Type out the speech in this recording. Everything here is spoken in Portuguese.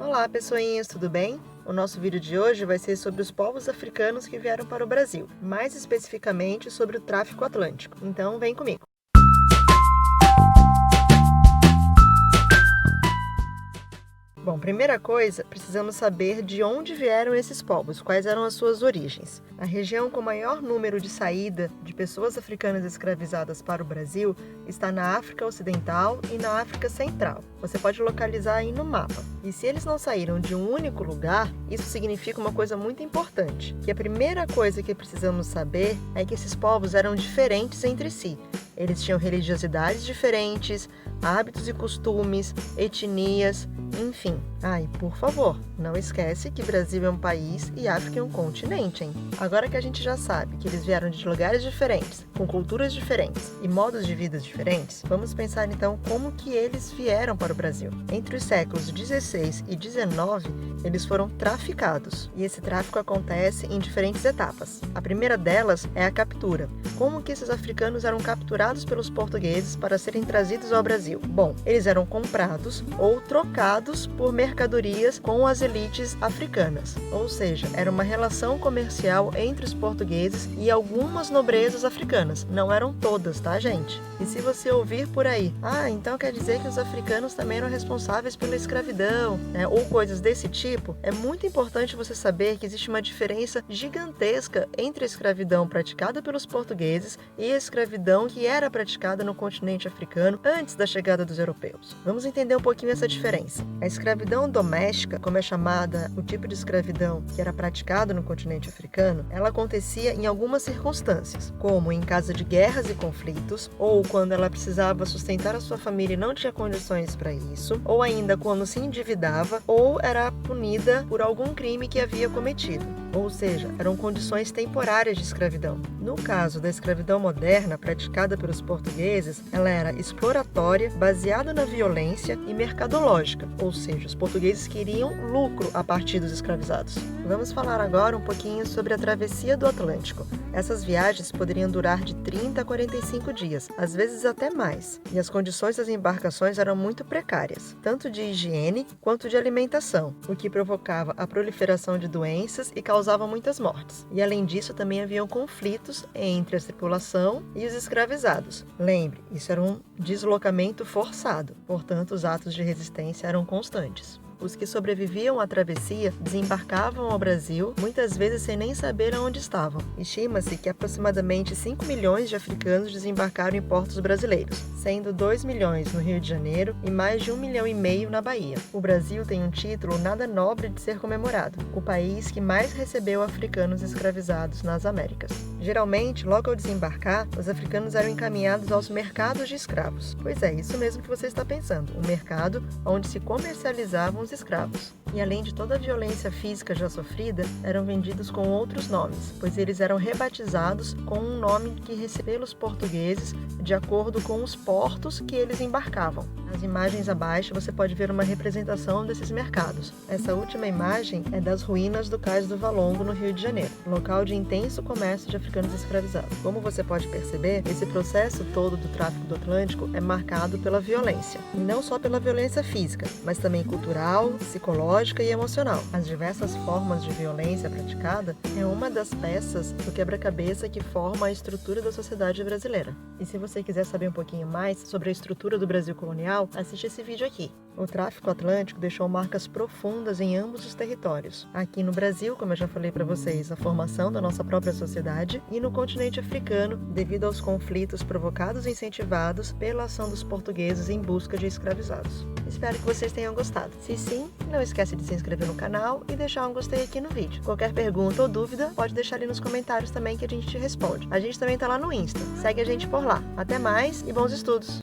Olá, pessoinhas, tudo bem? O nosso vídeo de hoje vai ser sobre os povos africanos que vieram para o Brasil, mais especificamente sobre o tráfico atlântico. Então, vem comigo! Bom, primeira coisa, precisamos saber de onde vieram esses povos, quais eram as suas origens. A região com maior número de saída de pessoas africanas escravizadas para o Brasil está na África Ocidental e na África Central. Você pode localizar aí no mapa. E se eles não saíram de um único lugar, isso significa uma coisa muito importante, que a primeira coisa que precisamos saber é que esses povos eram diferentes entre si. Eles tinham religiosidades diferentes, hábitos e costumes, etnias, enfim. E por favor, não esquece que Brasil é um país e África é um continente, hein? Agora que a gente já sabe que eles vieram de lugares diferentes, com culturas diferentes e modos de vida diferentes, vamos pensar então como que eles vieram para o Brasil. Entre os séculos 16 e 19, eles foram traficados, e esse tráfico acontece em diferentes etapas. A primeira delas é a captura. Como que esses africanos eram capturados pelos portugueses para serem trazidos ao Brasil? Bom, eles eram comprados ou trocados por mercadorias com as elites africanas, ou seja, era uma relação comercial entre os portugueses e algumas nobrezas africanas. Não eram todas, tá, gente? E se você ouvir por aí, então quer dizer que os africanos também eram responsáveis pela escravidão, né? Ou coisas desse tipo, é muito importante você saber que existe uma diferença gigantesca entre a escravidão praticada pelos portugueses e a escravidão que era praticada no continente africano antes da chegada dos europeus. Vamos entender um pouquinho essa diferença. A escravidão doméstica, como é chamada o tipo de escravidão que era praticado no continente africano, ela acontecia em algumas circunstâncias, como em caso de guerras e conflitos, ou quando ela precisava sustentar a sua família e não tinha condições para isso, ou ainda quando se endividava ou era punida por algum crime que havia cometido. Ou seja, eram condições temporárias de escravidão. No caso da escravidão moderna praticada pelos portugueses, ela era exploratória, baseada na violência e mercadológica, ou seja, os portugueses queriam lucro a partir dos escravizados. Vamos falar agora um pouquinho sobre a travessia do Atlântico. Essas viagens poderiam durar de 30 a 45 dias, às vezes até mais, e as condições das embarcações eram muito precárias, tanto de higiene quanto de alimentação, o que provocava a proliferação de doenças e causava muitas mortes. E além disso, também haviam conflitos entre a tripulação e os escravizados. Lembre, isso era um deslocamento forçado, portanto, os atos de resistência eram constantes. Os que sobreviviam à travessia desembarcavam ao Brasil, muitas vezes sem nem saber aonde estavam. Estima-se que aproximadamente 5 milhões de africanos desembarcaram em portos brasileiros, sendo 2 milhões no Rio de Janeiro e mais de 1,5 milhão na Bahia. O Brasil tem um título nada nobre de ser comemorado: o país que mais recebeu africanos escravizados nas Américas. Geralmente, logo ao desembarcar, os africanos eram encaminhados aos mercados de escravos. Pois é, isso mesmo que você está pensando, um mercado onde se comercializavam os escravos. E além de toda a violência física já sofrida, eram vendidos com outros nomes, pois eles eram rebatizados com um nome que receberam os portugueses de acordo com os portos que eles embarcavam. Nas imagens abaixo você pode ver uma representação desses mercados. Essa última imagem é das ruínas do Cais do Valongo, no Rio de Janeiro, local de intenso comércio de africanos escravizados. Como você pode perceber, esse processo todo do tráfico do Atlântico é marcado pela violência, e não só pela violência física, mas também cultural, psicológica e emocional. As diversas formas de violência praticada é uma das peças do quebra-cabeça que forma a estrutura da sociedade brasileira. E se você quiser saber um pouquinho mais sobre a estrutura do Brasil colonial, assiste esse vídeo aqui. O tráfico atlântico deixou marcas profundas em ambos os territórios. Aqui no Brasil, como eu já falei para vocês, a formação da nossa própria sociedade, e no continente africano, devido aos conflitos provocados e incentivados pela ação dos portugueses em busca de escravizados. Espero que vocês tenham gostado. Se sim, não esquece de se inscrever no canal e deixar um gostei aqui no vídeo. Qualquer pergunta ou dúvida, pode deixar ali nos comentários também que a gente te responde. A gente também tá lá no Insta. Segue a gente por lá. Até mais e bons estudos!